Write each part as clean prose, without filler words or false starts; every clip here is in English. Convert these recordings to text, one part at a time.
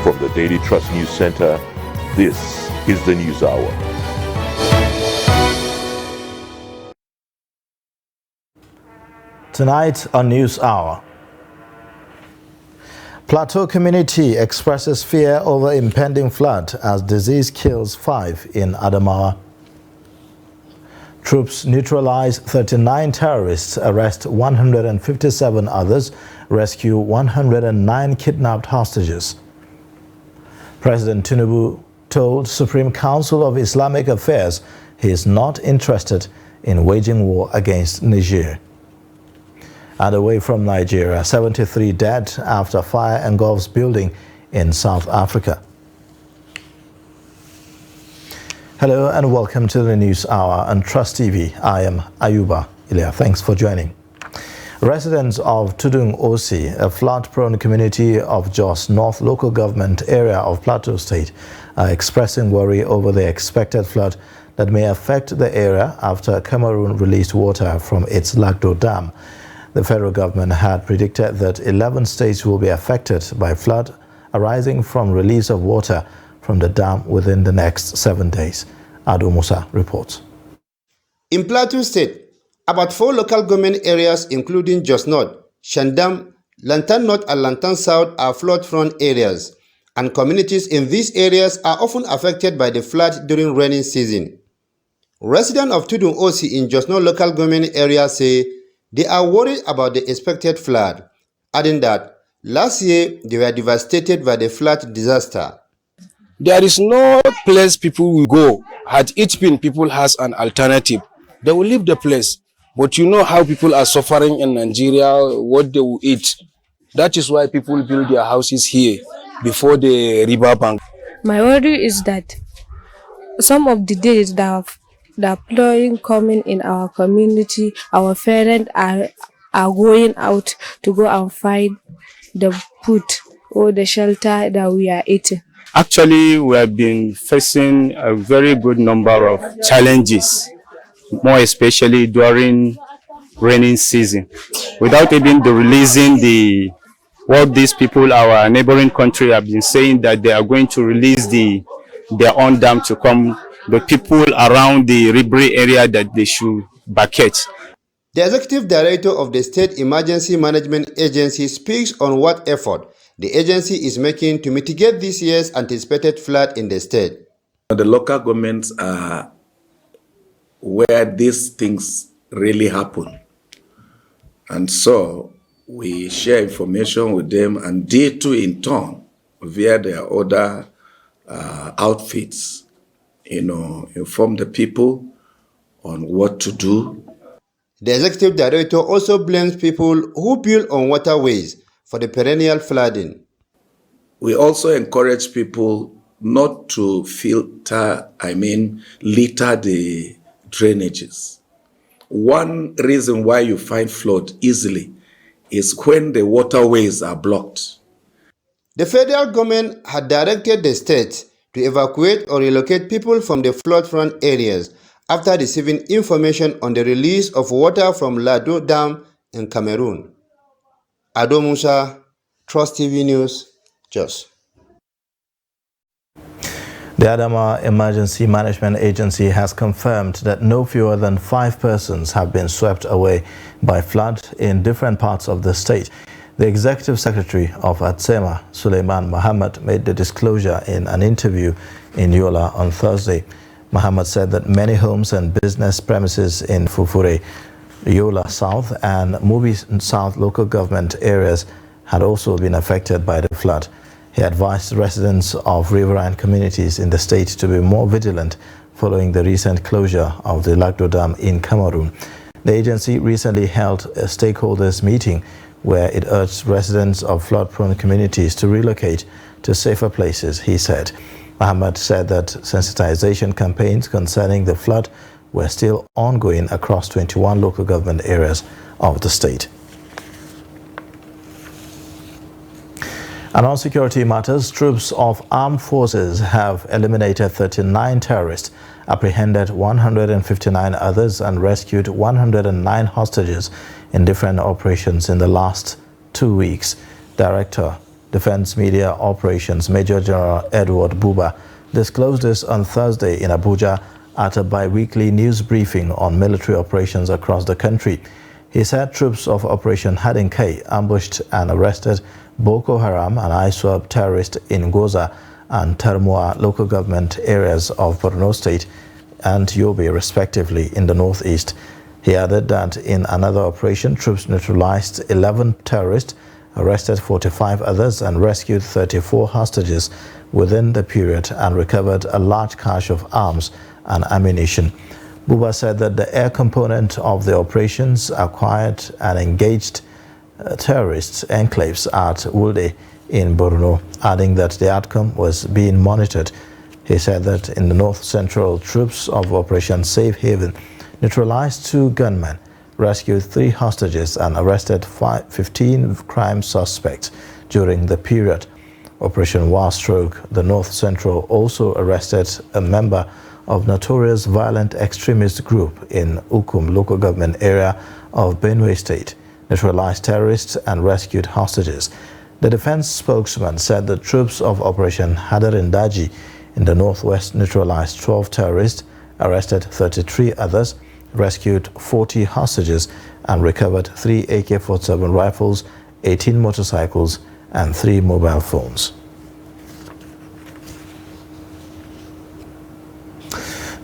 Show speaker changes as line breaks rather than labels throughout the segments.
From the Daily Trust News Center, this is the News Hour.
Tonight on News Hour, Plateau community expresses fear over impending flood as disease kills 5 in Adamawa. Troops neutralize 39 terrorists, arrest 157 others, rescue 109 kidnapped hostages. President Tinubu told Supreme Council of Islamic Affairs he is not interested in waging war against Niger. And away from Nigeria, 73 dead after fire engulfs building in South Africa. Hello and welcome to the News Hour on Trust TV. I am Ayuba Ilya. Thanks for joining. Residents of Tudun Osi, a flood-prone community of Jos North local government area of Plateau State, are expressing worry over the expected flood that may affect the area after Cameroon released water from its Lagdo Dam. The federal government had predicted that 11 states will be affected by flood arising from release of water from the dam within the next 7 days. Ado Musa reports.
In Plateau State, about 4 local government areas including Jos North, Shandam, Lantan North and Lantan South are flood-prone areas, and communities in these areas are often affected by the flood during rainy season. Residents of Tudun Osi in Jos North local government area say they are worried about the expected flood, adding that last year they were devastated by the flood disaster.
There is no place people will go. Had it been people has an alternative, they will leave the place. But you know how people are suffering in Nigeria, what they will eat. That is why people build their houses here before the river bank.
My worry is that some of the days that flooding coming in our community, our parents are going out to go and find the food or the shelter that we are eating.
Actually, we have been facing a very good number of challenges, more especially during rainy season. Without even releasing what these people, our neighboring country, have been saying that they are going to release their own dam to come, the people around the Ribri area that they should vacate.
The executive director of the State Emergency Management Agency speaks on what effort the agency is making to mitigate this year's anticipated flood in the state.
The local governments are where these things really happen. And so we share information with them, and they too in turn, via their other outfits, inform the people on what to do.
The executive director also blames people who build on waterways for the perennial flooding.
We also encourage people not to litter the drainages. One reason why you find flood easily is when the waterways are blocked.
The federal government had directed the state to evacuate or relocate people from the flood-prone areas after receiving information on the release of water from Lagdo Dam in Cameroon. Ado Musa, Trust TV News, Jos.
The Adamawa Emergency Management Agency has confirmed that no fewer than 5 persons have been swept away by flood in different parts of the state. The Executive Secretary of ATSEMA, Suleiman Mohammed, made the disclosure in an interview in Yola on Thursday. Mohammed said that many homes and business premises in Fufure, Yola South and Mubi South local government areas had also been affected by the flood. He advised residents of riverine communities in the state to be more vigilant following the recent closure of the Lagdo Dam in Cameroon. The agency recently held a stakeholders meeting where it urged residents of flood-prone communities to relocate to safer places, he said. Mohammed said that sensitization campaigns concerning the flood were still ongoing across 21 local government areas of the state. And on security matters, troops of armed forces have eliminated 39 terrorists, apprehended 159 others, and rescued 109 hostages in different operations in the last 2 weeks. Director Defense Media Operations Major General Edward Buba disclosed this on Thursday in Abuja at a bi-weekly news briefing on military operations across the country. He said troops of Operation Hadinkai ambushed and arrested Boko Haram and ISWAP terrorists in Goza and Termua local government areas of Borno State and Yobe, respectively, in the northeast. He added that in another operation, troops neutralized 11 terrorists, arrested 45 others, and rescued 34 hostages within the period and recovered a large cache of arms and ammunition. Buba said that the air component of the operations acquired and engaged terrorist enclaves at Wulde in Borno, adding that the outcome was being monitored. He said that in the north central, troops of Operation Safe Haven neutralized 2 gunmen, rescued 3 hostages, and arrested 15 crime suspects during the period. Operation Warstroke, the north central, also arrested a member of notorious violent extremist group in Ukum local government area of Benue State, neutralized terrorists and rescued hostages. The defense spokesman said the troops of Operation Hadarindaji in the northwest neutralized 12 terrorists, arrested 33 others, rescued 40 hostages, and recovered 3 AK-47 rifles, 18 motorcycles, and 3 mobile phones.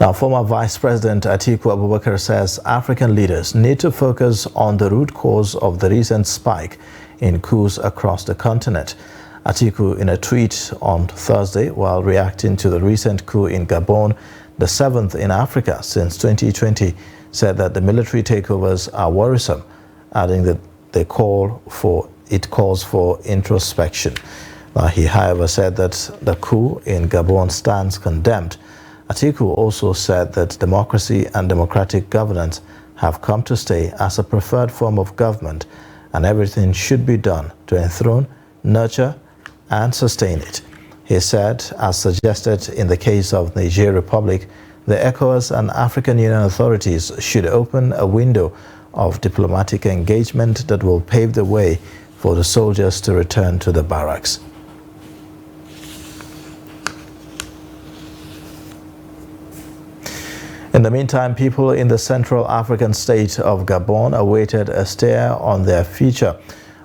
Now, former Vice President Atiku Abubakar says African leaders need to focus on the root cause of the recent spike in coups across the continent. Atiku, in a tweet on Thursday while reacting to the recent coup in Gabon, the 7th in Africa since 2020, said that the military takeovers are worrisome, adding that it calls for introspection. Now, he, however, said that the coup in Gabon stands condemned. Atiku also said that democracy and democratic governance have come to stay as a preferred form of government, and everything should be done to enthrone, nurture, and sustain it. He said, as suggested in the case of Niger Republic, the ECOWAS and African Union authorities should open a window of diplomatic engagement that will pave the way for the soldiers to return to the barracks. In the meantime, people in the Central African state of Gabon awaited a steer on their future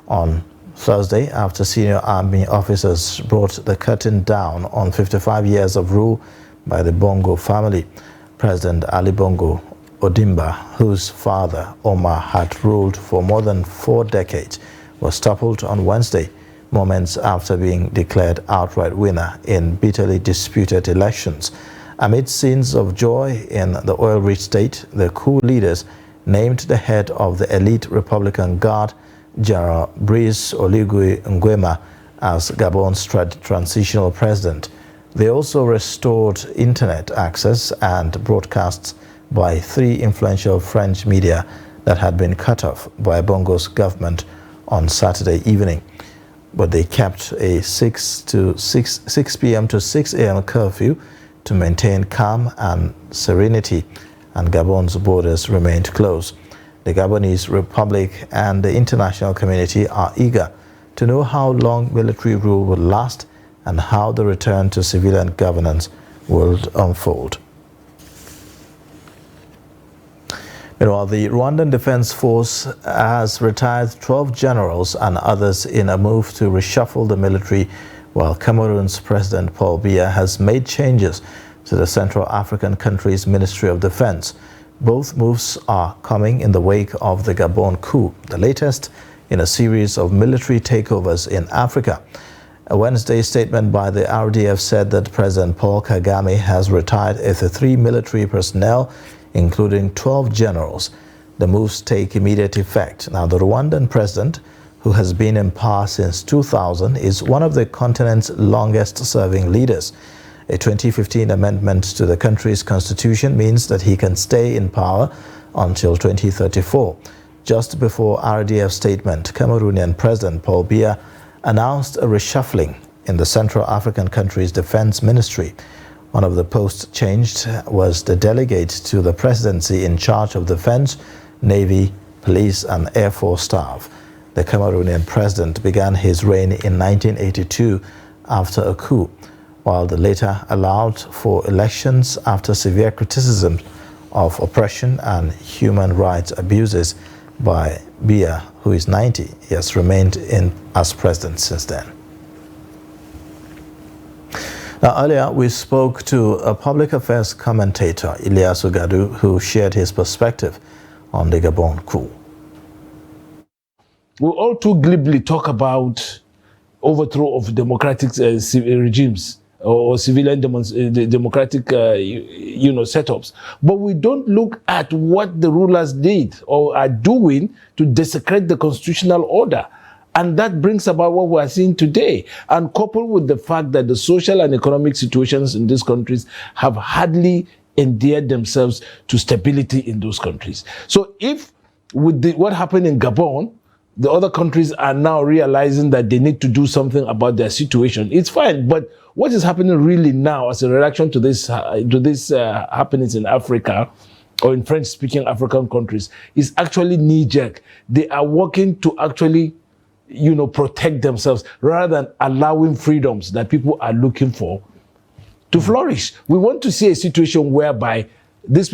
on Thursday after senior army officers brought the curtain down on 55 years of rule by the Bongo family. President Ali Bongo Ondimba, whose father Omar had ruled for more than 4 decades, was toppled on Wednesday, moments after being declared outright winner in bitterly disputed elections. Amid scenes of joy in the oil-rich state, the coup leaders named the head of the elite Republican Guard, General Brice Oligui Nguema, as Gabon's transitional president. They also restored internet access and broadcasts by 3 influential French media that had been cut off by Bongo's government on Saturday evening. But they kept a 6 p.m. to 6 a.m. curfew to maintain calm and serenity, and Gabon's borders remained closed. The Gabonese Republic and the international community are eager to know how long military rule will last and how the return to civilian governance will unfold. Meanwhile, the Rwandan Defense Force has retired 12 generals and others in a move to reshuffle the military, while Cameroon's President Paul Biya has made changes to the Central African country's Ministry of Defense. Both moves are coming in the wake of the Gabon coup, the latest in a series of military takeovers in Africa. A Wednesday statement by the RDF said that President Paul Kagame has retired 83 military personnel, including 12 generals. The moves take immediate effect. Now, the Rwandan president, who has been in power since 2000, is one of the continent's longest-serving leaders. A 2015 amendment to the country's constitution means that he can stay in power until 2034. Just before RDF's statement, Cameroonian President Paul Biya announced a reshuffling in the Central African country's defense ministry. One of the posts changed was the delegate to the presidency in charge of defense, navy, police, and air force staff. The Cameroonian president began his reign in 1982 after a coup, while the latter allowed for elections after severe criticism of oppression and human rights abuses by Biya, who is 90. He has remained as president since then. Now, earlier, we spoke to a public affairs commentator, Ilyasu Gadu, who shared his perspective on the Gabon coup.
We all too glibly talk about overthrow of democratic regimes or civilian democratic setups, but we don't look at what the rulers did or are doing to desecrate the constitutional order. And that brings about what we are seeing today. And coupled with the fact that the social and economic situations in these countries have hardly endeared themselves to stability in those countries. So if with what happened in Gabon, the other countries are now realizing that they need to do something about their situation, it's fine. But what is happening really now as a reaction to this happenings in Africa or in French-speaking African countries is actually knee-jerk. They are working to actually protect themselves rather than allowing freedoms that people are looking for to flourish. We want to see a situation whereby these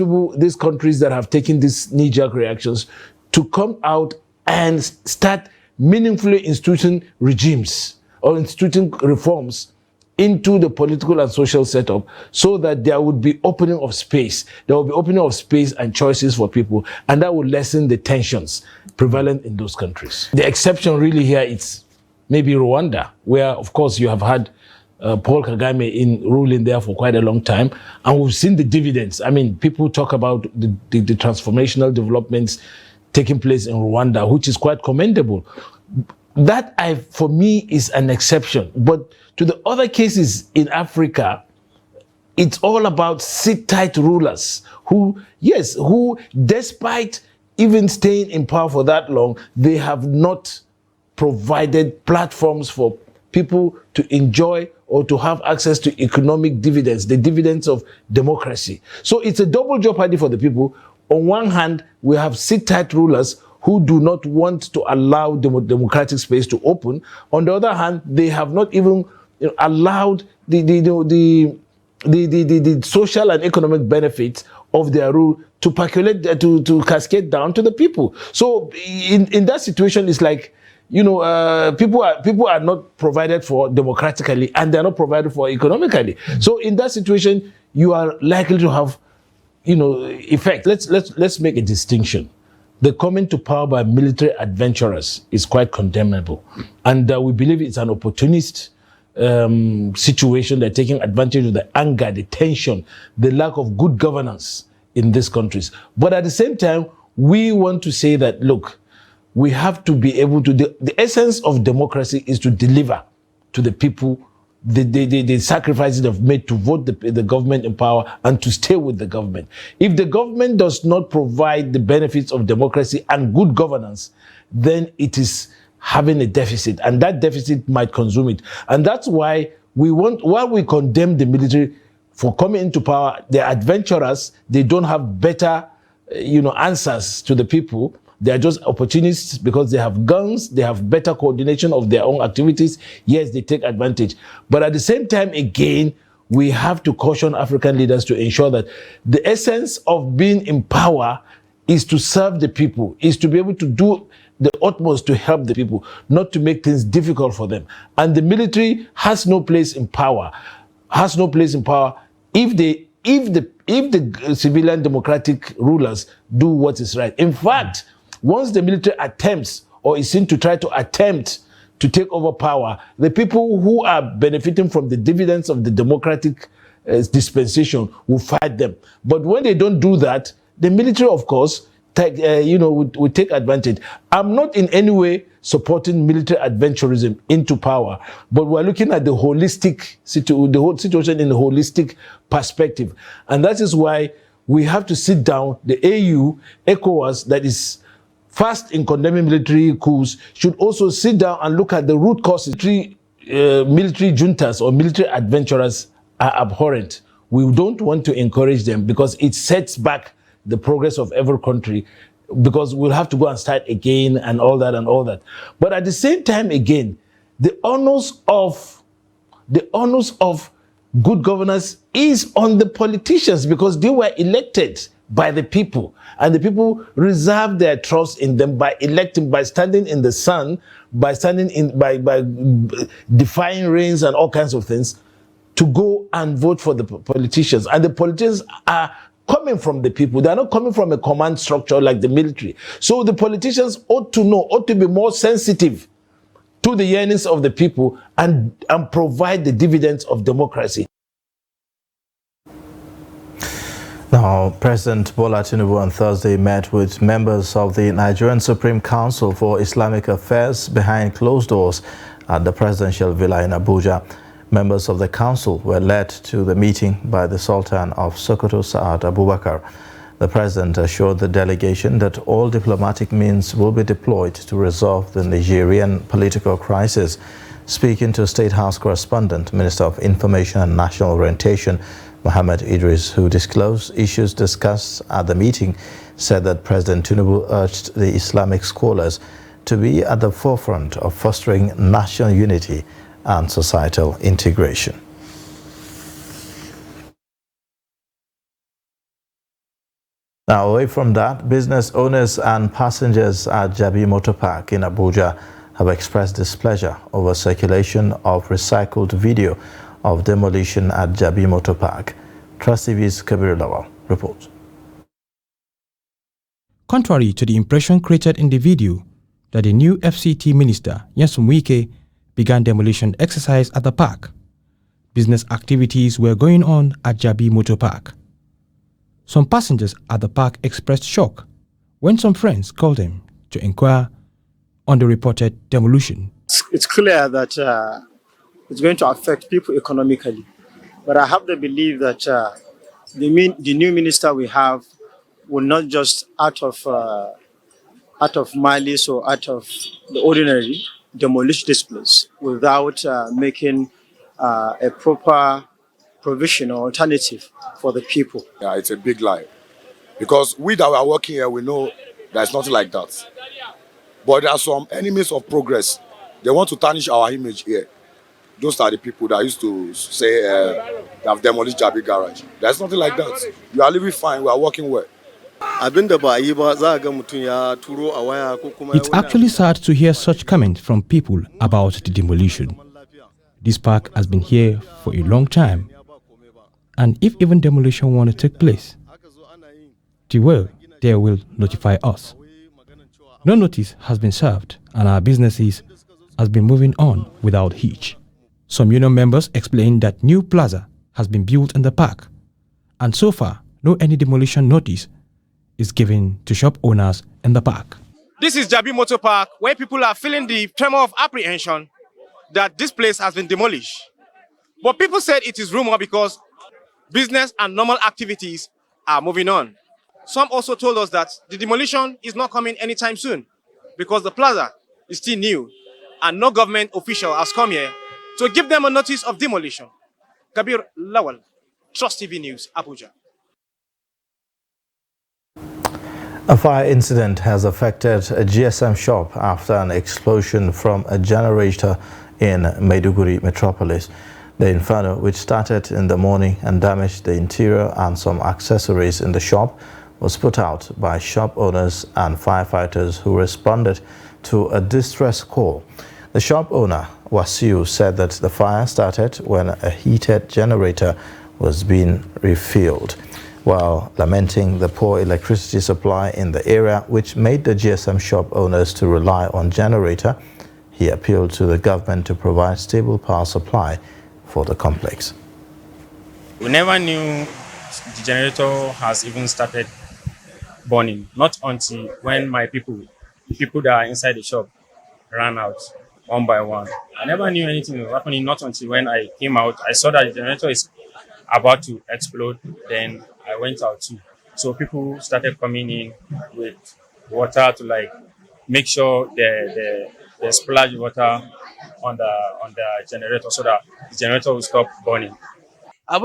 countries that have taken these knee-jerk reactions to come out and start meaningfully instituting regimes or instituting reforms into the political and social setup so that there would be opening of space. There will be opening of space and choices for people, and that will lessen the tensions prevalent in those countries. The exception really here is maybe Rwanda, where, of course, you have had Paul Kagame ruling there for quite a long time, and we've seen the dividends. I mean, people talk about the transformational developments taking place in Rwanda, which is quite commendable. That, for me, is an exception. But to the other cases in Africa, it's all about sit-tight rulers who, despite even staying in power for that long, they have not provided platforms for people to enjoy or to have access to economic dividends, the dividends of democracy. So it's a double jeopardy for the people. On one hand, we have sit-tight rulers who do not want to allow democratic space to open. On the other hand, they have not even allowed the social and economic benefits of their rule to percolate, to cascade down to the people. So in that situation, it's like, people are not provided for democratically and they're not provided for economically. So in that situation, you are likely to have effect. Let's make a distinction. The coming to power by military adventurers is quite condemnable, and we believe it's an opportunist situation. They're taking advantage of the anger, the tension, the lack of good governance in these countries. But at the same time, we want to say that, look, we have to be able to. The essence of democracy is to deliver to the people the sacrifices they've made to vote the government in power and to stay with the government. If the government does not provide the benefits of democracy and good governance, then it is having a deficit, and that deficit might consume it. And that's why while we condemn the military for coming into power, they're adventurers, they don't have better, answers to the people. They are just opportunists because they have guns, they have better coordination of their own activities. Yes, they take advantage. But at the same time, again, we have to caution African leaders to ensure that the essence of being in power is to serve the people, is to be able to do the utmost to help the people, not to make things difficult for them. And the military has no place in power, if the civilian democratic rulers do what is right. In fact, once the military attempts or is seen to try to attempt to take over power, the people who are benefiting from the dividends of the democratic dispensation will fight them. But when they don't do that, the military, of course, would take advantage. I'm not in any way supporting military adventurism into power, but we're looking at the holistic the whole situation in a holistic perspective. And that is why we have to sit down, the AU, ECOWAS, that is fast in condemning military coups, should also sit down and look at the root causes. Military juntas or military adventurers are abhorrent. We don't want to encourage them because it sets back the progress of every country because we'll have to go and start again and all that and all that. But at the same time, again, the onus of good governance is on the politicians because they were elected by the people, and the people reserve their trust in them by electing, by standing in the sun, by defying rains and all kinds of things, to go and vote for the politicians. And the politicians are coming from the people. They are not coming from a command structure like the military. So the politicians ought to be more sensitive to the yearnings of the people and provide the dividends of democracy.
Now, President Bola Tinubu on Thursday met with members of the Nigerian Supreme Council for Islamic Affairs behind closed doors at the presidential villa in Abuja. Members of the council were led to the meeting by the Sultan of Sokoto, Saad Abubakar. The president assured the delegation that all diplomatic means will be deployed to resolve the Nigerian political crisis. Speaking to State House correspondent, Minister of Information and National Orientation, Mohammed Idris, who disclosed issues discussed at the meeting, said that President Tinubu urged the Islamic scholars to be at the forefront of fostering national unity and societal integration. Now, away from that, business owners and passengers at Jabi Motor Park in Abuja have expressed displeasure over circulation of recycled video of demolition at Jabi Motor Park. Trust TV's Kabir Lawal reports.
Contrary to the impression created in the video that the new FCT minister, Nyesom Wike, began demolition exercise at the park, business activities were going on at Jabi Motor Park. Some passengers at the park expressed shock when some friends called them to inquire on the reported demolition.
It's clear that it's going to affect people economically, but I have the belief that the new minister we have will not just out of malice or out of the ordinary demolish this place without making a proper provision or alternative for the people.
Yeah, it's a big lie. Because we that are working here, we know there's nothing like that. But there are some enemies of progress. They want to tarnish our image here. Those are the people that used to say they have demolished Jabi Garage. There's nothing like that. We are living fine, we are working well.
It's actually sad to hear such comments from people about the demolition. This park has been here for a long time. And if even demolition were to take place, they will notify us. No notice has been served and our businesses has been moving on without hitch. Some union members explained that new plaza has been built in the park, and so far no any demolition notice is given to shop owners in the park.
This is Jabi Motor Park, where people are feeling the tremor of apprehension that this place has been demolished. But people said it is rumor because business and normal activities are moving on. Some also told us that the demolition is not coming anytime soon because the plaza is still new and no government official has come here to give them a notice of demolition. Kabir Lawal, Trust TV News, Abuja.
A fire incident has affected a GSM shop after an explosion from a generator in Maiduguri metropolis. The inferno, which started in the morning and damaged the interior and some accessories in the shop, was put out by shop owners and firefighters who responded to a distress call. The shop owner, Wasiu, said that the fire started when a heated generator was being refilled. While lamenting the poor electricity supply in the area, which made the GSM shop owners to rely on generator, he appealed to the government to provide stable power supply for the complex.
We never knew the generator has even started burning, not until when my people that are inside the shop ran out one by one. I never knew anything was happening, not until when I came out. I saw that the generator is about to explode, then I went out too. So people started coming in with water to make sure they splash water on the generator so that the generator will stop burning.
If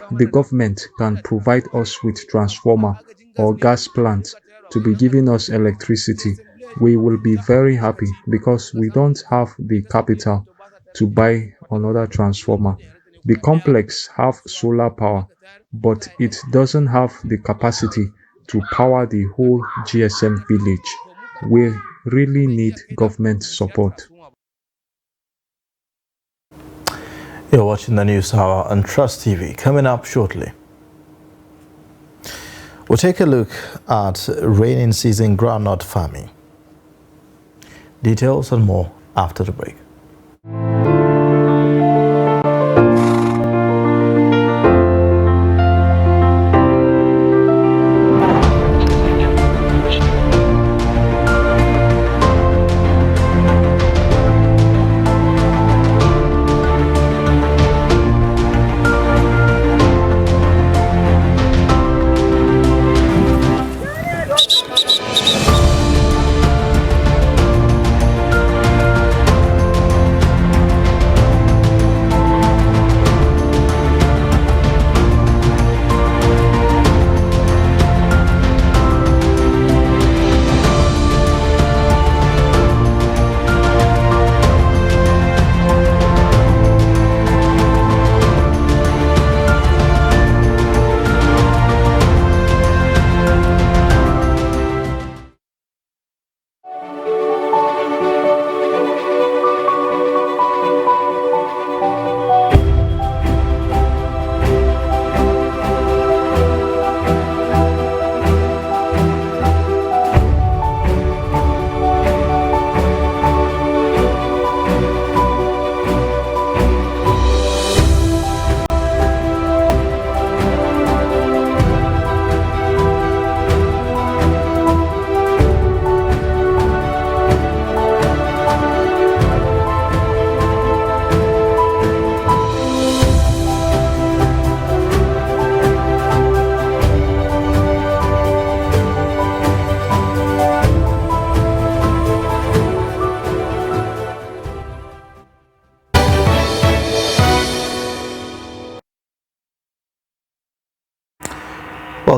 the government can provide us with transformer or gas plant to be giving us electricity, we will be very happy because we don't have the capital to buy another transformer. The complex have solar power, but it doesn't have the capacity to power the whole GSM village. We really need government support.
You're watching the News Hour on Trust TV. Coming up shortly, we'll take a look at rainy season groundnut farming. Details and more after the break.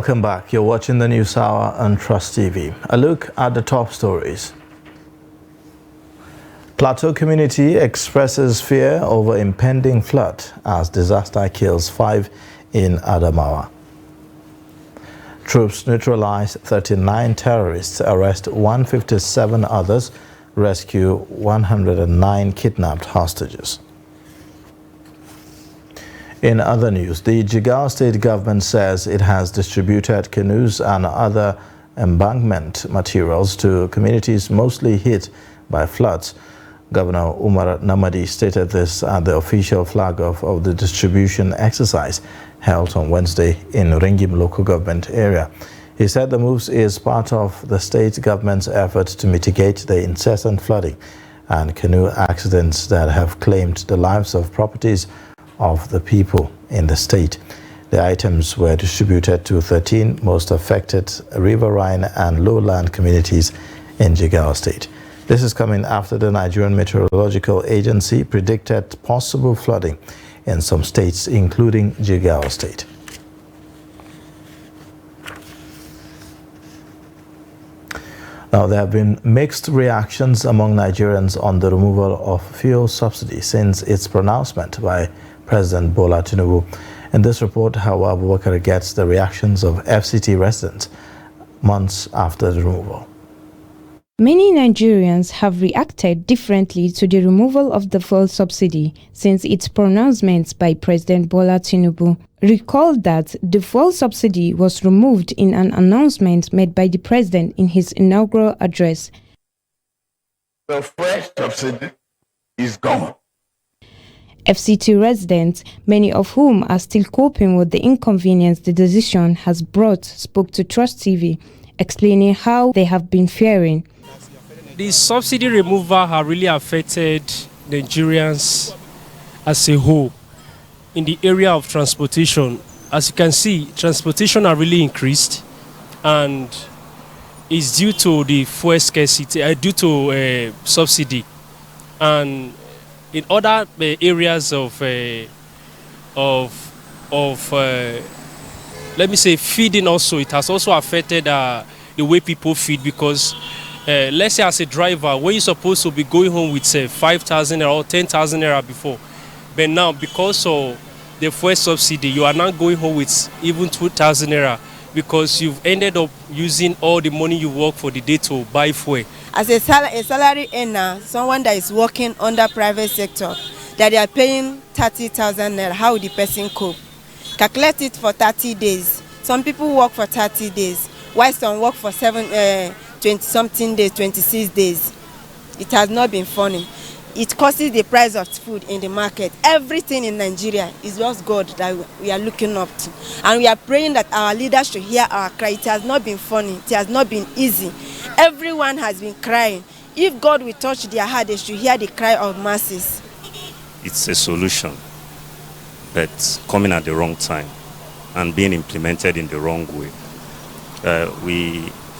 Welcome back. You're watching the News Hour on Trust TV. A look at the top stories. Plateau community expresses fear over impending flood as disaster kills 5 in Adamawa. Troops neutralize 39 terrorists, arrest 157 others, rescue 109 kidnapped hostages. In other news, the Jigawa state government says it has distributed canoes and other embankment materials to communities mostly hit by floods. Governor Umar Namadi stated this at the official flag off of the distribution exercise held on Wednesday in Ringim local government area. He said the move is part of the state government's effort to mitigate the incessant flooding and canoe accidents that have claimed the lives of properties of the people in the state. The items were distributed to 13 most affected riverine and lowland communities in Jigawa state. This is coming after the Nigerian Meteorological Agency predicted possible flooding in some states, including Jigawa state. Now, there have been mixed reactions among Nigerians on the removal of fuel subsidy since its pronouncement by President Bola Tinubu. In this report, Hawa Abubakar gets the reactions of FCT residents months after the removal.
Many Nigerians have reacted differently to the removal of the fuel subsidy since its pronouncements by President Bola Tinubu. Recall that the fuel subsidy was removed in an announcement made by the president in his inaugural address.
The fresh subsidy is gone.
FCT residents, many of whom are still coping with the inconvenience the decision has brought, spoke to Trust TV, explaining how they have been faring.
The subsidy removal has really affected Nigerians as a whole in the area of transportation. As you can see, transportation are really increased, and it's due to the fuel scarcity, due to subsidy, and in other let me say, feeding also. It has also affected the way people feed because, let's say as a driver, when you're supposed to be going home with, say, 5,000 or 10,000 naira before, but now because of the fuel subsidy, you are now going home with even 2,000 naira because you've ended up using all the money you work for the day to buy fuel.
As a salary earner, someone that is working under private sector, that they are paying 30,000 naira, how would the person cope? Calculate it for 30 days. Some people work for 30 days, while some work for 20-something days, 26 days. It has not been funny. It causes the price of food in the market. Everything in Nigeria is just God that we are looking up to. And we are praying that our leaders should hear our cry. It has not been funny. It has not been easy. Everyone has been crying. If God will touch their heart, they should hear the cry of masses.
It's a solution, but coming at the wrong time and being implemented in the wrong way.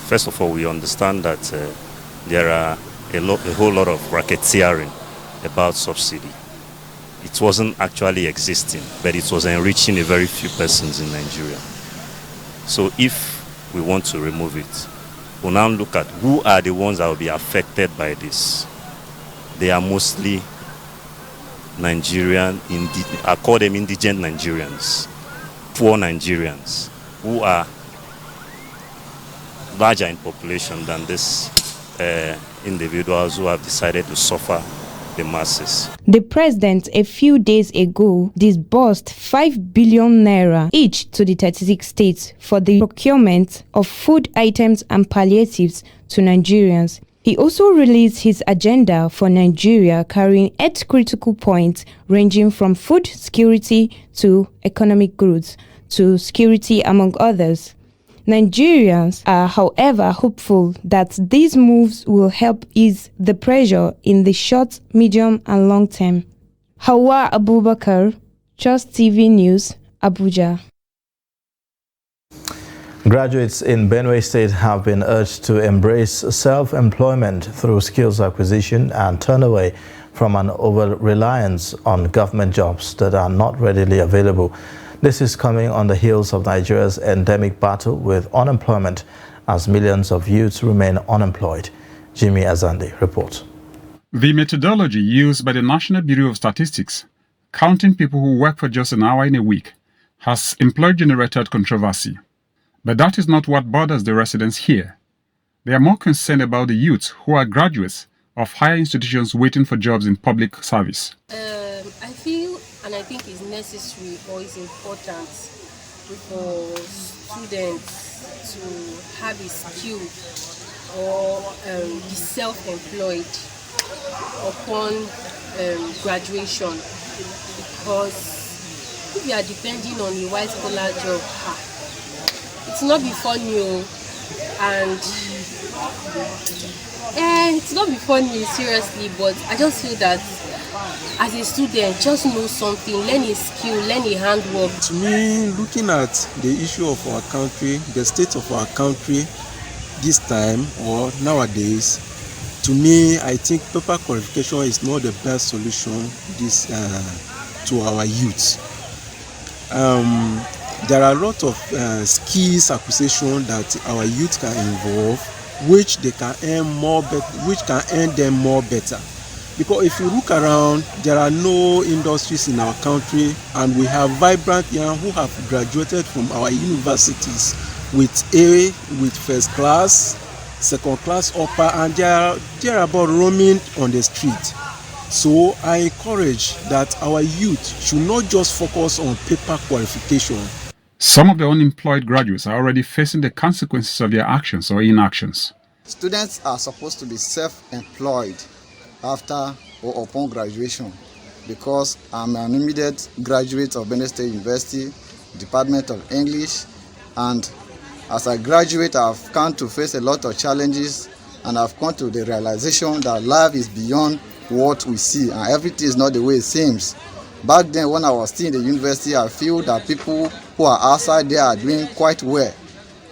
First of all, we understand that there are a whole lot of racketeering about subsidy. It wasn't actually existing, but it was enriching a very few persons in Nigeria. So if we want to remove it, we'll now look at who are the ones that will be affected by this. They are mostly Nigerian, I call them indigent Nigerians, poor Nigerians, who are larger in population than these individuals who have decided to suffer the masses.
The president a few days ago disbursed 5 billion naira each to the 36 states for the procurement of food items and palliatives to Nigerians. He also released his agenda for Nigeria, carrying 8 critical points ranging from food security to economic growth to security, among others. Nigerians are, however, hopeful that these moves will help ease the pressure in the short, medium, and long term. Hawa Abubakar, Trust TV News, Abuja.
Graduates in Benue State have been urged to embrace self-employment through skills acquisition and turn away from an over-reliance on government jobs that are not readily available. This is coming on the heels of Nigeria's endemic battle with unemployment as millions of youths remain unemployed. Jimmy Azande reports.
The methodology used by the National Bureau of Statistics, counting people who work for just an hour in a week, has employee-generated controversy. But that is not what bothers the residents here. They are more concerned about the youths who are graduates of higher institutions waiting for jobs in public service.
I feel and I think it's necessary or it's important for students to have a skill or be self-employed upon graduation, because if you are depending on a white collar job, it's not be funny, and it's not be funny seriously, but I just feel that as a student, just know something, learn a skill, learn a handwork.
To me, looking at the issue of our country, the state of our country this time or nowadays, to me, I think paper qualification is not the best solution to our youth. There are a lot of skills acquisition that our youth can involve, which they can earn more, which can earn them more better. Because if you look around, there are no industries in our country, and we have vibrant young who have graduated from our universities with first class, second class, upper, and they are about roaming on the street. So I encourage that our youth should not just focus on paper qualification.
Some of the unemployed graduates are already facing the consequences of their actions or inactions.
Students are supposed to be self-employed after or upon graduation, because I'm an immediate graduate of Benue State University, Department of English, and as a graduate I've come to face a lot of challenges, and I've come to the realization that life is beyond what we see and everything is not the way it seems. Back then when I was still in the university, I feel that people who are outside there are doing quite well.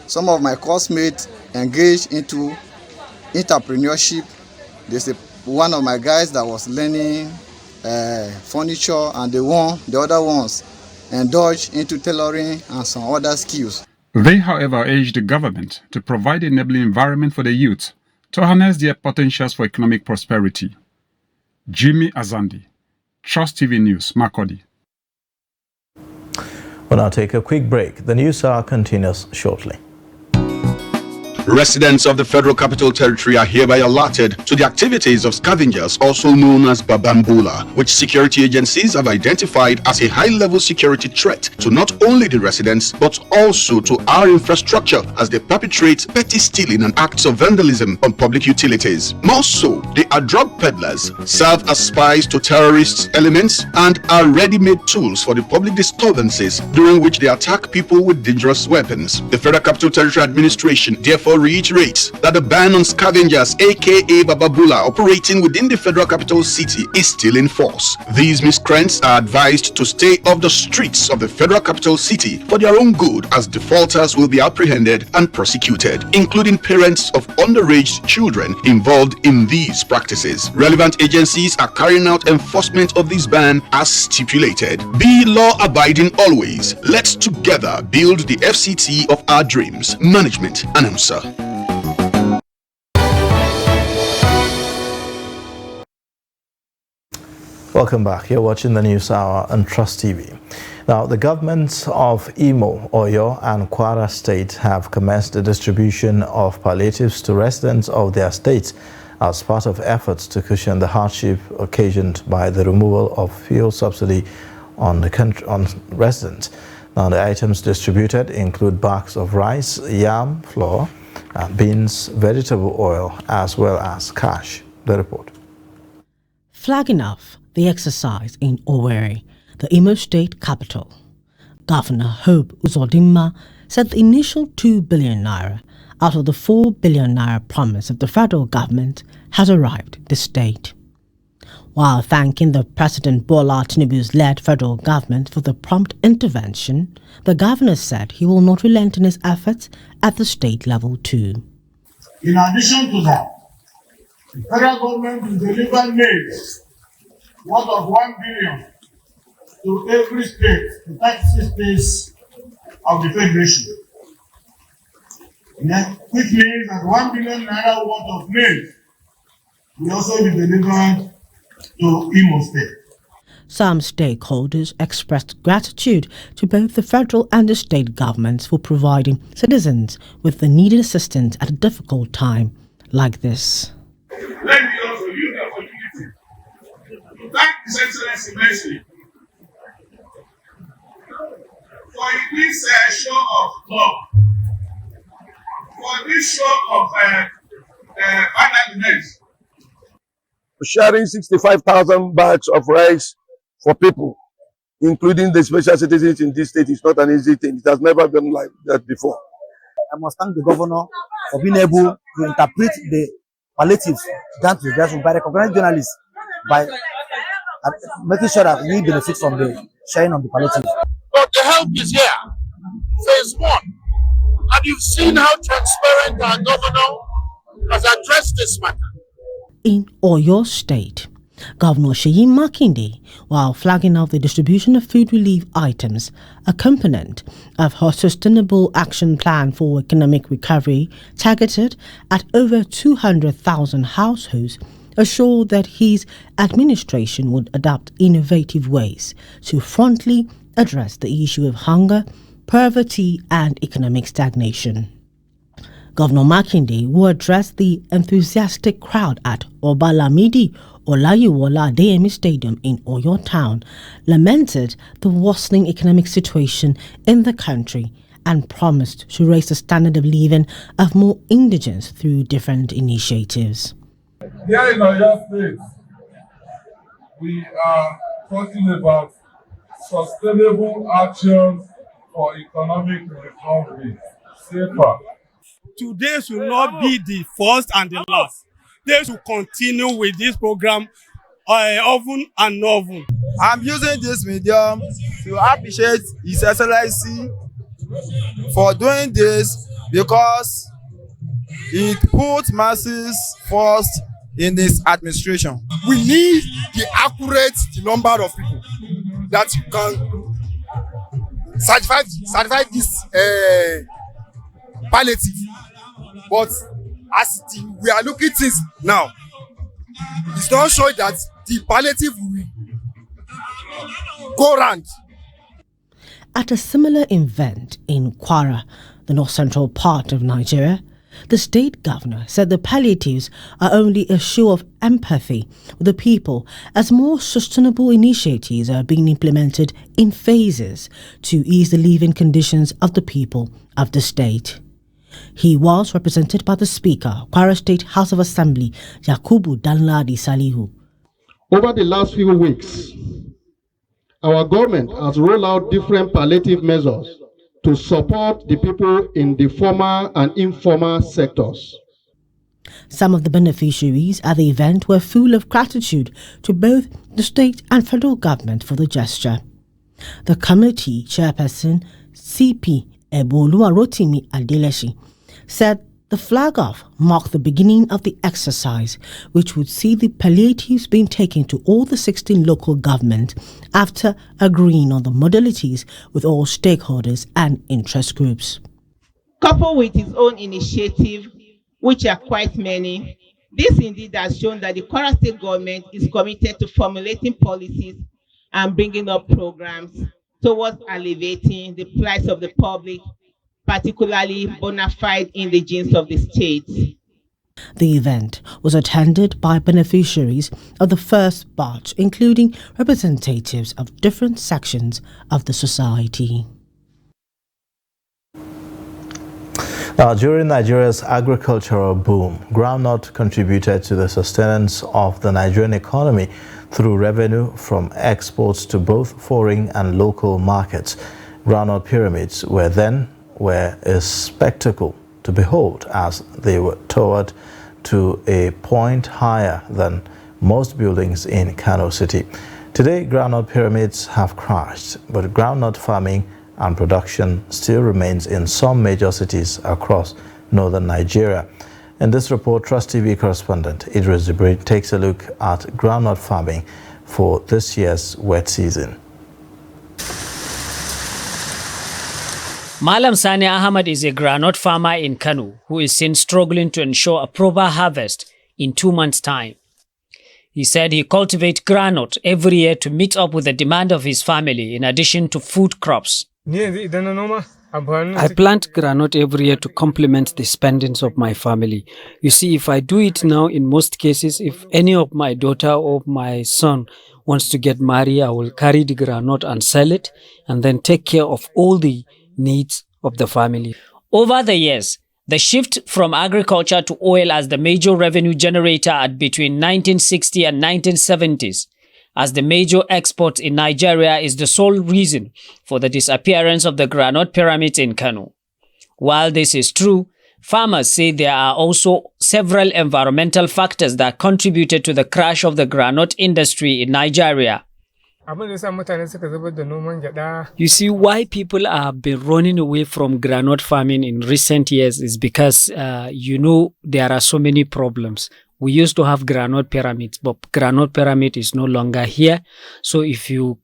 Some of my classmates engaged into entrepreneurship. There's one of my guys that was learning furniture, and the other ones indulge into tailoring and some other skills.
They, however, urged the government to provide an enabling environment for the youth to harness their potentials for economic prosperity. Jimmy Azandi, Trust TV News, Makurdi.
We'll now take a quick break. The news hour continues shortly.
Residents of the Federal Capital Territory are hereby alerted to the activities of scavengers, also known as Babambula, which security agencies have identified as a high-level security threat to not only the residents but also to our infrastructure as they perpetrate petty stealing and acts of vandalism on public utilities. More so, they are drug peddlers, serve as spies to terrorist elements, and are ready-made tools for the public disturbances during which they attack people with dangerous weapons. The Federal Capital Territory Administration therefore reiterates that the ban on scavengers, aka Babambula, operating within the Federal Capital City is still in force. These miscreants are advised to stay off the streets of the Federal Capital City for their own good, as defaulters will be apprehended and prosecuted, including parents of underage children involved in these practices. Relevant agencies are carrying out enforcement of this ban as stipulated. Be law-abiding always. Let's together build the FCT of our dreams. Management announcer.
Welcome back. You're watching the News Hour on Trust TV. Now, the governments of Imo, Oyo, and Kwara State have commenced the distribution of palliatives to residents of their states as part of efforts to cushion the hardship occasioned by the removal of fuel subsidy on residents. Now, the items distributed include bags of rice, yam, flour, beans, vegetable oil, as well as cash. The report.
Flagging off the exercise in Owerri, the Imo State capital, Governor Hope Uzodinma said the initial 2 billion naira out of the 4 billion naira promise of the federal government has arrived at the state. While thanking the President Bola Tinubu's led federal government for the prompt intervention, the governor said he will not relent in his efforts at the state level too.
In addition to that, the federal government will deliver maize worth of 1 billion to every state, the 36 states of the Federation. Which means that 1 billion naira worth of maize will also be delivered to Imo State.
Some stakeholders expressed gratitude to both the federal and the state governments for providing citizens with the needed assistance at a difficult time like this.
Let me also use the opportunity to thank His Excellency immensely for this show of love, for this show of kindness.
Sharing 65,000 bags of rice for people, including the special citizens in this state, is not an easy thing. It has never been like that before.
I must thank the governor for being able to interpret the palliatives down to the grassroots by recognizing journalists by making sure that we benefit from the sharing of the palliatives.
But the help is here. Phase 1. And you've seen how transparent our governor has addressed this matter.
In Oyo State, Governor Seyi Makinde, while flagging off the distribution of food relief items, a component of her Sustainable Action Plan for Economic Recovery targeted at over 200,000 households, assured that his administration would adopt innovative ways to frontally address the issue of hunger, poverty, and economic stagnation. Governor Makinde, who addressed the enthusiastic crowd at Obalamidi Olayiwola Adeyemi Stadium in Oyo Town, lamented the worsening economic situation in the country and promised to raise the standard of living of more indigents through different initiatives.
Here in Oyo State, we are talking about sustainable action for economic recovery, SAFER.
Today should not be the first and the last. They should continue with this program often and often.
I'm using this medium to appreciate His Excellency for doing this because it puts masses first in this administration.
We need the accurate number of people that you can
certify this palliative, but as we are looking things now, it's not sure that the palliative will go round.
At a similar event in Kwara, the north-central part of Nigeria, the state governor said the palliatives are only a show of empathy with the people as more sustainable initiatives are being implemented in phases to ease the living conditions of the people of the state. He was represented by the Speaker, Kwara State House of Assembly, Yakubu Danladi Salihu.
Over the last few weeks, our government has rolled out different palliative measures to support the people in the formal and informal sectors.
Some of the beneficiaries at the event were full of gratitude to both the state and federal government for the gesture. The committee chairperson, CP Eboluwarotimi Adeleshi, said the flag-off marked the beginning of the exercise, which would see the palliatives being taken to all the 16 local governments after agreeing on the modalities with all stakeholders and interest groups.
Coupled with his own initiative, which are quite many, this indeed has shown that the Kwara State government is committed to formulating policies and bringing up programs towards alleviating the plight of the public, particularly bona fide indigents of the state.
The event was attended by beneficiaries of the first batch, including representatives of different sections of the society.
Now, during Nigeria's agricultural boom, groundnut contributed to the sustenance of the Nigerian economy through revenue from exports to both foreign and local markets. Groundnut pyramids were a spectacle to behold as they were towed to a point higher than most buildings in Kano City. Today, groundnut pyramids have crashed, but groundnut farming and production still remains in some major cities across northern Nigeria. In this report, Trust TV correspondent Idris Jibril takes a look at groundnut farming for this year's wet season.
Malam Sani Ahmad is a groundnut farmer in Kano who is seen struggling to ensure a proper harvest in 2 months' time. He said he cultivates groundnut every year to meet up with the demand of his family in addition to food crops.
I plant groundnut every year to complement the spendings of my family. You see, if I do it now, in most cases, if any of my daughter or my son wants to get married, I will carry the groundnut and sell it and then take care of all the needs of the family.
Over the years, the shift from agriculture to oil as the major revenue generator at between 1960 and 1970s as the major export in Nigeria is the sole reason for the disappearance of the groundnut pyramids in Kano. While this is true, farmers say there are also several environmental factors that contributed to the crash of the groundnut industry in Nigeria.
You see, why people have been running away from groundnut farming in recent years is because, there are so many problems. We used to have groundnut pyramids, but groundnut pyramid is no longer here. So if you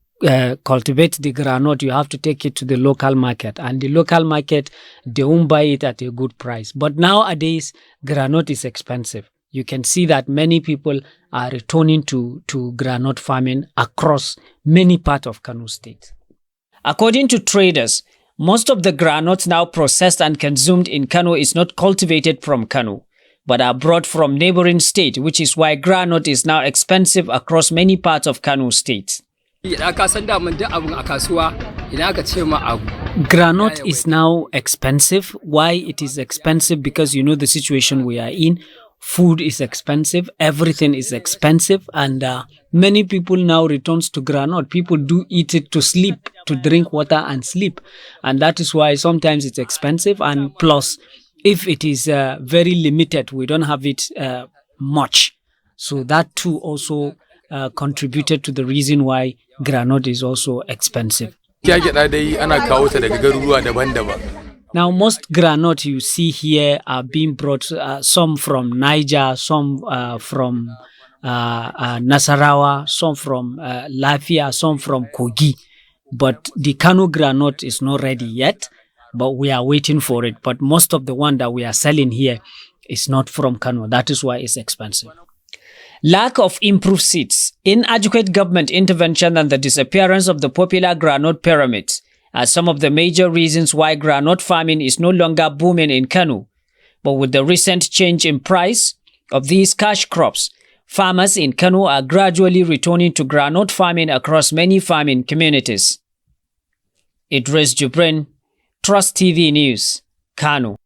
cultivate the groundnut, you have to take it to the local market. And the local market, they won't buy it at a good price. But nowadays, groundnut is expensive. You can see that many people are returning to groundnut farming across many parts of Kano State.
According to traders, most of the groundnuts now processed and consumed in Kano is not cultivated from Kano, but are brought from neighboring state, which is why groundnut is now expensive across many parts of Kano State.
Groundnut is now expensive. Why it is expensive? Because you know the situation we are in. Food is expensive, everything is expensive, and many people now returns to groundnut. People do eat it to sleep, to drink water and sleep, and that is why sometimes it's expensive. And plus, if it is very limited, we don't have it much. So that too also contributed to the reason why groundnut is also expensive. Now, most groundnut you see here are being brought, some from Niger, some from Nasarawa, some from Lafia, some from Kogi. but the Kano groundnut is not ready yet, but we are waiting for it. But most of the one that we are selling here is not from Kano. That is why it's expensive. Lack of improved seeds, inadequate government intervention, and the disappearance of the popular groundnut pyramids are some of the major reasons why groundnut farming is no longer booming in Kano. But with the recent change in price of these cash crops, farmers in Kano are gradually returning to groundnut farming across many farming communities. Idris Jubrin, Trust TV News, Kano.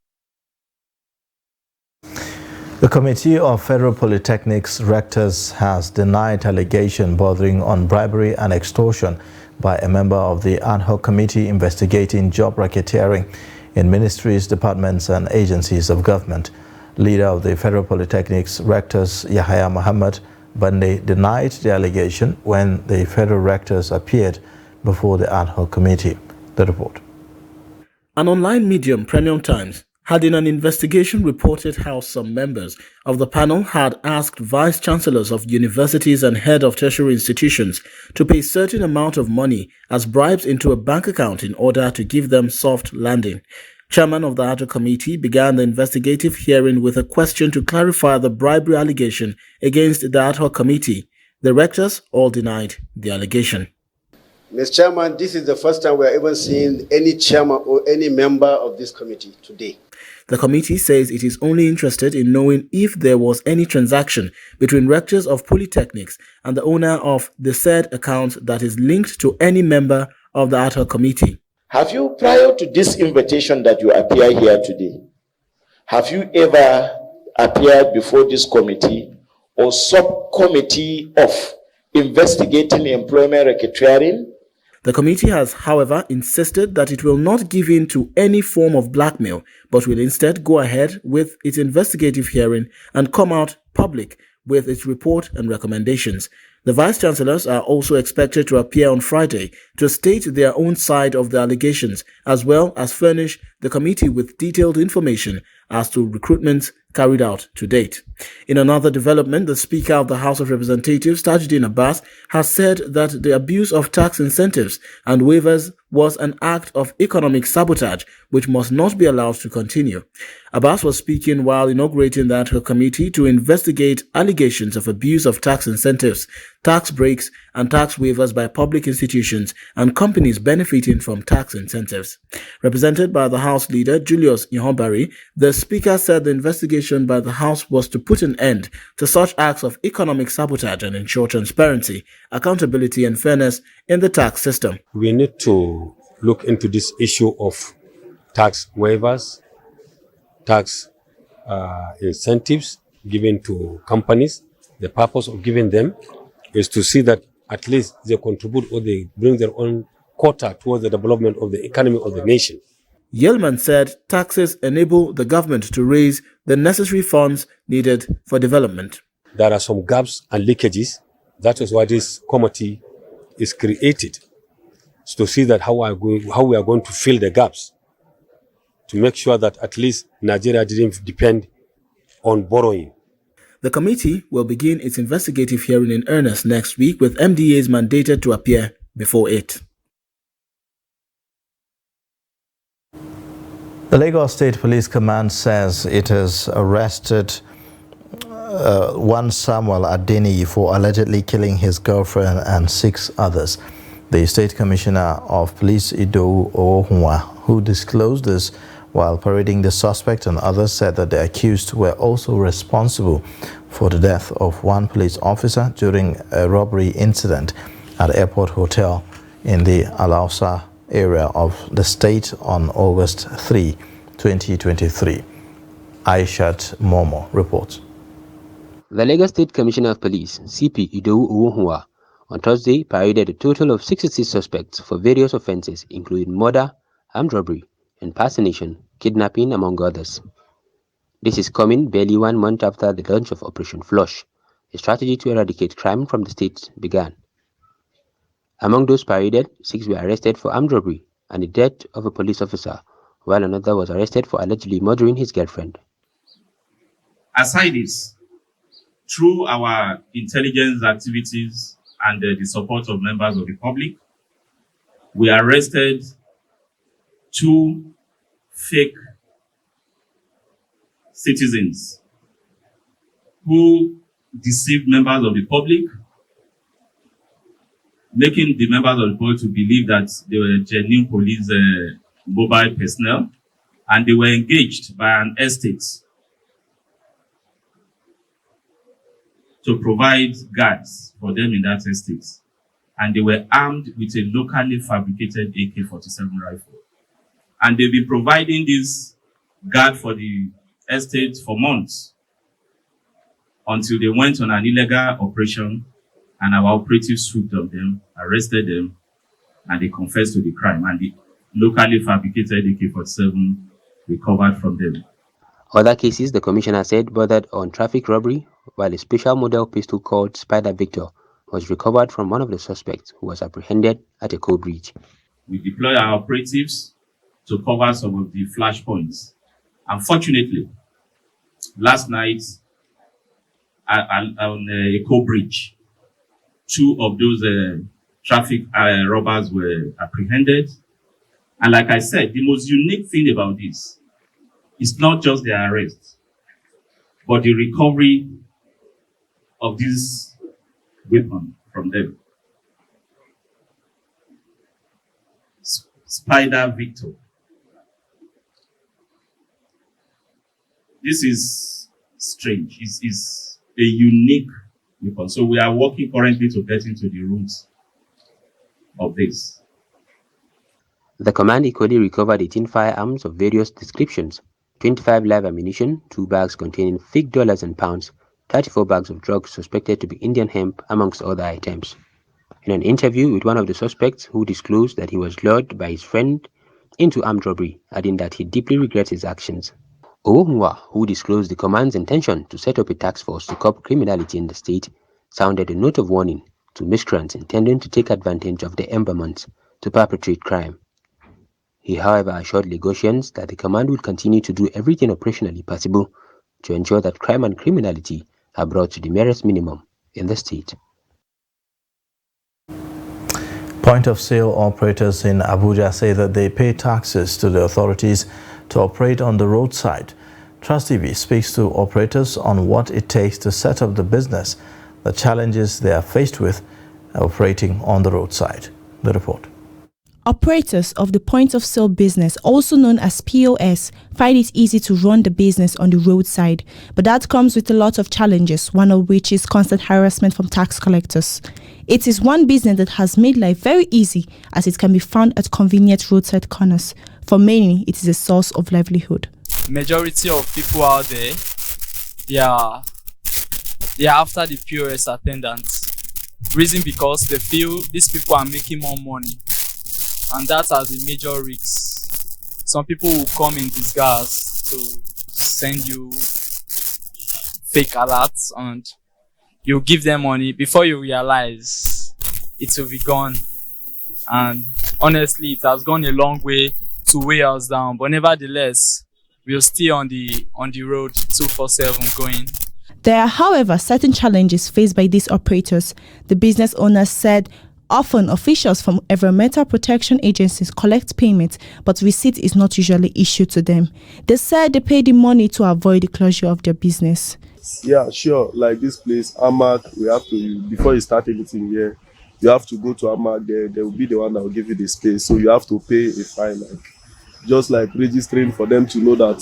The Committee of Federal Polytechnics Rectors has denied allegation bordering on bribery and extortion by a member of the ad hoc committee investigating job racketeering in ministries, departments and agencies of government. Leader of the Federal Polytechnics Rectors, Yahya Muhammad Bande, denied the allegation when the federal rectors appeared before the ad hoc committee. The report.
An online medium, Premium Times, had in an investigation reported how some members of the panel had asked vice-chancellors of universities and head of tertiary institutions to pay a certain amount of money as bribes into a bank account in order to give them soft landing. Chairman of the ad hoc committee began the investigative hearing with a question to clarify the bribery allegation against the ad hoc committee. The rectors all denied the allegation.
Mr. Chairman, this is the first time we are even seeing any chairman or any member of this committee today.
The committee says it is only interested in knowing if there was any transaction between rectors of polytechnics and the owner of the said account that is linked to any member of the ad hoc committee.
Have you, prior to this invitation that you appear here today, have you ever appeared before this committee or subcommittee of investigating employment racketeering?
The committee has, however, insisted that it will not give in to any form of blackmail, but will instead go ahead with its investigative hearing and come out public with its report and recommendations. The vice-chancellors are also expected to appear on Friday to state their own side of the allegations, as well as furnish the committee with detailed information as to recruitments carried out to date. In another development, the Speaker of the House of Representatives, Tajuddin Abbas, has said that the abuse of tax incentives and waivers was an act of economic sabotage which must not be allowed to continue. Abbas was speaking while inaugurating the ad hoc committee to investigate allegations of abuse of tax incentives, tax breaks, and tax waivers by public institutions and companies benefiting from tax incentives. Represented by the House Leader, Julius Ihonbari, the Speaker said the investigation by the House was to put an end to such acts of economic sabotage and ensure transparency, accountability, and fairness in the tax system.
We need to look into this issue of tax waivers, tax incentives given to companies. The purpose of giving them is to see that at least they contribute or they bring their own quota towards the development of the economy of the nation.
Yelman said taxes enable the government to raise the necessary funds needed for development.
There are some gaps and leakages. That is why this committee is created, to see that how we are going to fill the gaps, to make sure that at least Nigeria didn't depend on borrowing.
The committee will begin its investigative hearing in earnest next week, with MDAs mandated to appear before it.
The Lagos State Police Command says it has arrested one Samuel Adeniyi for allegedly killing his girlfriend and 6 others. The State Commissioner of Police, Idowu Owonwa, who disclosed this while parading the suspect and others, said that the accused were also responsible for the death of one police officer during a robbery incident at Airport Hotel in the Alausa area of the state on August 3, 2023. Aishat Momo reports.
The Lagos State Commissioner of Police, CP Idowu Owonwa, on Thursday paraded a total of 66 suspects for various offences, including murder, armed robbery, impersonation, kidnapping, among others. This is coming barely 1 month after the launch of Operation Flush, a strategy to eradicate crime from the state began. Among those paraded, 6 were arrested for armed robbery and the death of a police officer, while another was arrested for allegedly murdering his girlfriend.
Aside this, through our intelligence activities and the support of members of the public, we arrested 2 fake citizens who deceived members of the public, making the members of the public to believe that they were genuine police mobile personnel, and they were engaged by an estate to provide guards for them in that estate. And they were armed with a locally fabricated AK-47 rifle. And they've been providing this guard for the estate for months until they went on an illegal operation and our operatives swooped on them, arrested them, and they confessed to the crime. And the locally fabricated AK-47 recovered from them.
Other cases, the commissioner said, bordered on traffic robbery, while a special model pistol called Spider Victor was recovered from one of the suspects who was apprehended at a coal bridge.
We deployed our operatives to cover some of the flashpoints. Unfortunately, last night on a coal bridge, 2 of those traffic robbers were apprehended. And like I said, the most unique thing about this is not just their arrest, but the recovery of this weapon from them. Spider Victor. This is strange. It's a unique weapon. So we are working currently to get into the roots of this.
The command equally recovered 18 firearms of various descriptions, 25 live ammunition, 2 bags containing fake dollars and pounds, 34 bags of drugs suspected to be Indian hemp, amongst other items. In an interview with one of the suspects, who disclosed that he was lured by his friend into armed robbery, adding that he deeply regrets his actions. Owohunwa, who disclosed the command's intention to set up a task force to curb criminality in the state, sounded a note of warning to miscreants intending to take advantage of the ember months to perpetrate crime. He, however, assured Lagosians that the command would continue to do everything operationally possible to ensure that crime and criminality are brought to the merest minimum in the state.
Point-of-sale operators in Abuja say that they pay taxes to the authorities to operate on the roadside. Trust TV speaks to operators on what it takes to set up the business, the challenges they are faced with operating on the roadside. The report.
Operators of the point-of-sale business, also known as POS, find it easy to run the business on the roadside, but that comes with a lot of challenges, one of which is constant harassment from tax collectors. It is one business that has made life very easy, as it can be found at convenient roadside corners. For many, it is a source of livelihood.
Majority of people out there, they are after the POS attendants. Reason because they feel these people are making more money. And that has a major risk. Some people will come in disguise to send you fake alerts and you give them money. Before you realize, it will be gone. And honestly, it has gone a long way to weigh us down. But nevertheless, we're still on the road 24/7 going.
There are, however, certain challenges faced by these operators. The business owners said often officials from environmental protection agencies collect payment, but receipt is not usually issued to them. They said they pay the money to avoid the closure of their business.
Yeah, sure. Like this place, AMAC, we have to, before you start anything here, you have to go to AMAC. They will be the one that will give you the space. So you have to pay a fine, just like registering for them to know that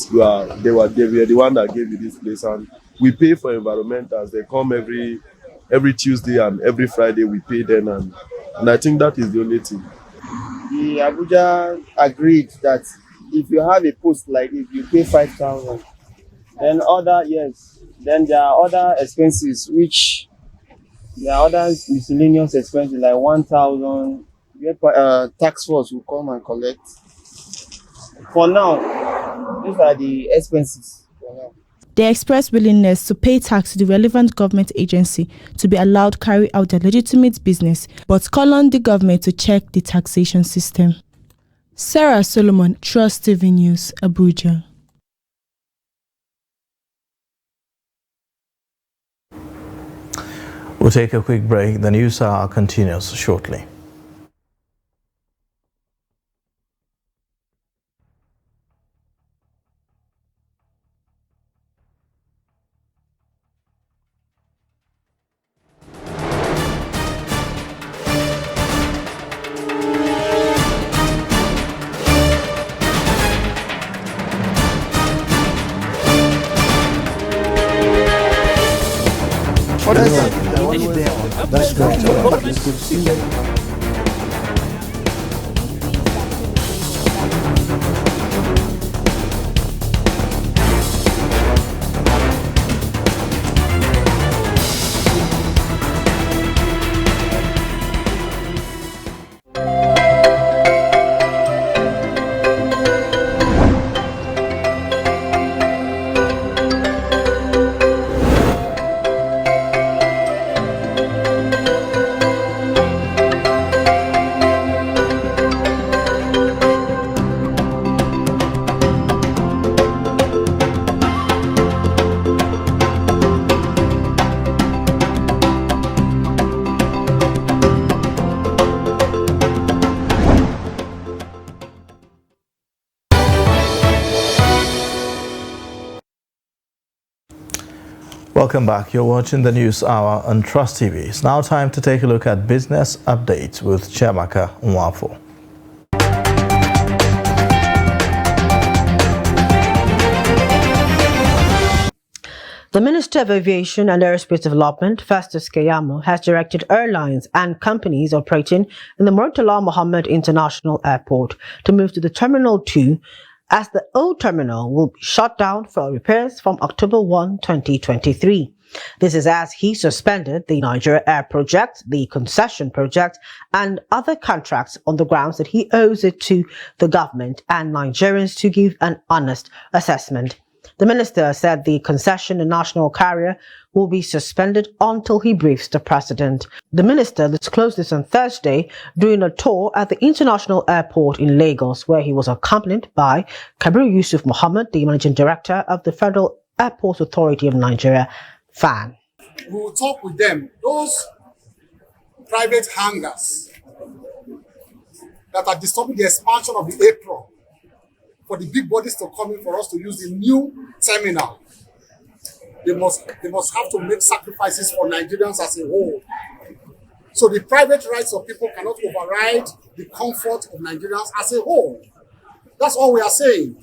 they were the one that gave you this place. And we pay for environmentals. They come every Tuesday and every Friday we pay them, and I think that is the only thing.
The Abuja agreed that if you have a post like if you pay 5,000, then there are other expenses there are other miscellaneous expenses like 1,000. Tax force will come and collect. For now, these are the expenses for now.
They expressed willingness to pay tax to the relevant government agency to be allowed to carry out their legitimate business, but call on the government to check the taxation system. Sarah Solomon, Trust TV News, Abuja.
We'll take a quick break. The news hour continues shortly.
exclusive.
Welcome back. You're watching the News Hour on Trust TV. It's now time to take a look at business updates with Chiamaka Nwafo.
The Minister of Aviation and Aerospace Development, Festus Keyamo, has directed airlines and companies operating in the Murtala Mohammed International Airport to move to the Terminal 2, as the old terminal will be shut down for repairs from October 1, 2023. This is as he suspended the Nigeria Air Project, the concession project, and other contracts on the grounds that he owes it to the government and Nigerians to give an honest assessment. The minister said the concession and national carrier will be suspended until he briefs the president. The minister disclosed this on Thursday during a tour at the International Airport in Lagos, where he was accompanied by Kabir Yusuf Muhammad, the managing director of the Federal Airports Authority of Nigeria, FAN.
We will talk with them. Those private hangars that are disturbing the expansion of the apron for the big bodies to come in for us to use the new terminal. They must have to make sacrifices for Nigerians as a whole. So the private rights of people cannot override the comfort of Nigerians as a whole. That's all we are saying.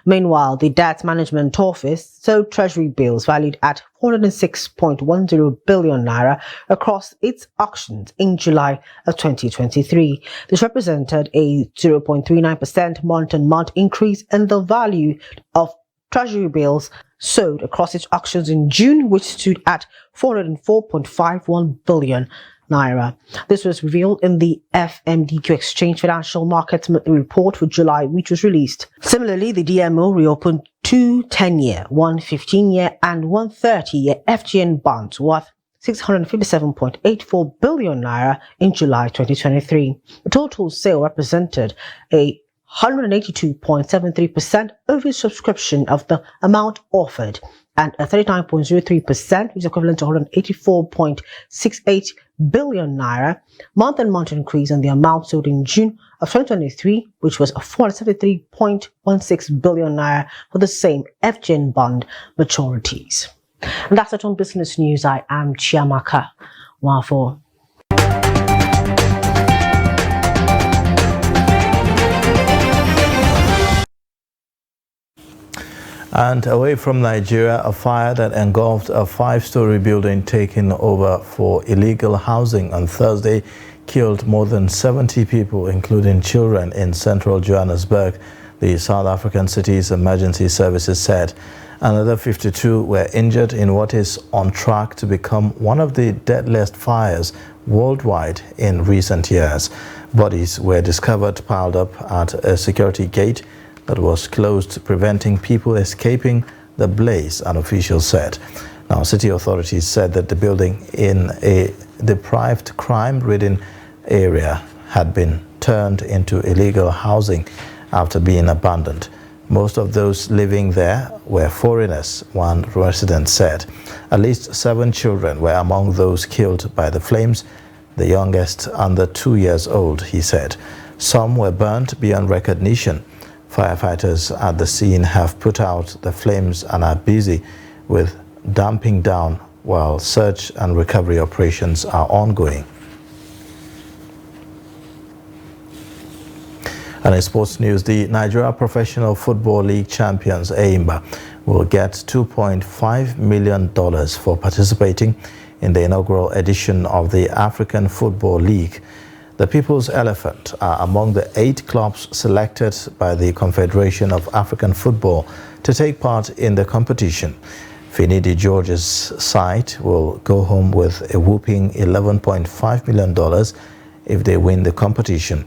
Meanwhile, the Debt Management Office sold treasury bills valued at 406.10 billion naira across its auctions in July of 2023. This represented a 0.39% month-on-month increase in the value of treasury bills sold across its auctions in June, which stood at 404.51 billion naira. This was revealed in the FMDQ Exchange Financial Markets report for July, which was released. Similarly, the DMO reopened 2 10-year, 1 15-year, and 1 30-year FGN bonds worth 657.84 billion naira in July 2023. The total sale represented a 182.73% oversubscription of the amount offered, and a 39.03%, which is equivalent to 184.68 billion naira, month-on-month increase in the amount sold in June of 2023, which was 473.16 billion naira for the same FGN bond maturities. And that's it on Business News. I am Chiamaka Nwafo.
And away from Nigeria, a fire that engulfed a 5-story building taken over for illegal housing on Thursday killed more than 70 people, including children, in central Johannesburg, the South African city's emergency services said. Another 52 were injured in what is on track to become one of the deadliest fires worldwide in recent years. Bodies were discovered piled up at a security gate that was closed, preventing people escaping the blaze, an official said. Now, city authorities said that the building in a deprived, crime-ridden area had been turned into illegal housing after being abandoned. Most of those living there were foreigners, one resident said. At least 7 children were among those killed by the flames, the youngest under 2 years old, he said. Some were burnt beyond recognition. Firefighters at the scene have put out the flames and are busy with damping down while search and recovery operations are ongoing. And in sports news, the Nigeria Professional Football League champions, Enyimba, will get $2.5 million for participating in the inaugural edition of the African Football League. The People's Elephant are among the 8 clubs selected by the Confederation of African Football to take part in the competition. Finidi George's side will go home with a whopping $11.5 million if they win the competition.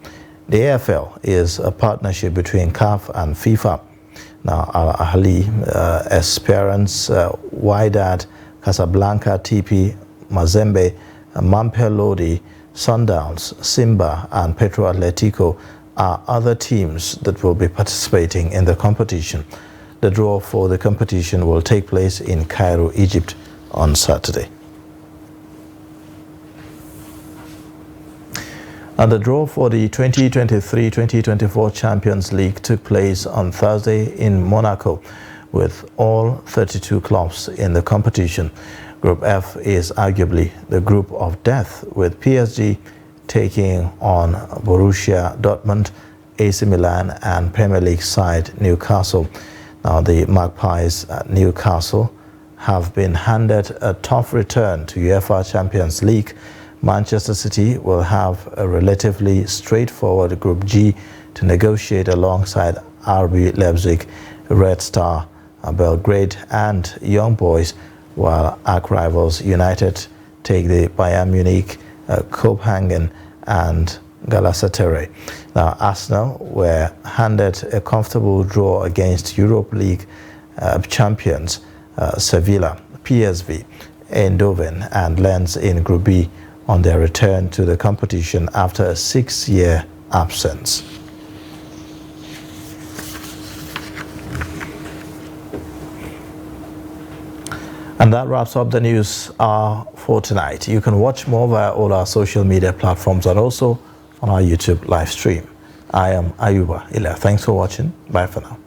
The AFL is a partnership between CAF and FIFA. Now, Al Ahly, Esperance, Wydad, Casablanca, TP, Mazembe, Mamelodi, Sundowns, Simba and Petro Atletico are other teams that will be participating in the competition. The draw for the competition will take place in Cairo, Egypt on Saturday. And the draw for the 2023-2024 Champions League took place on Thursday in Monaco, with all 32 clubs in the competition. Group F is arguably the group of death, with PSG taking on Borussia Dortmund, AC Milan and Premier League side Newcastle. Now the Magpies at Newcastle have been handed a tough return to UEFA Champions League. Manchester City will have a relatively straightforward Group G to negotiate alongside RB Leipzig, Red Star, Belgrade and Young Boys, while arch rivals United take the Bayern Munich, Copenhagen and Galatasaray. Now Arsenal were handed a comfortable draw against Europa League champions Sevilla, PSV, Eindhoven and Lens in Group B on their return to the competition after a 6-year absence. And that wraps up the news for tonight. You can watch more via all our social media platforms and also on our YouTube live stream. I am Ayuba Ila. Thanks for watching. Bye for now.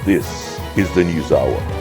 This is the News Hour.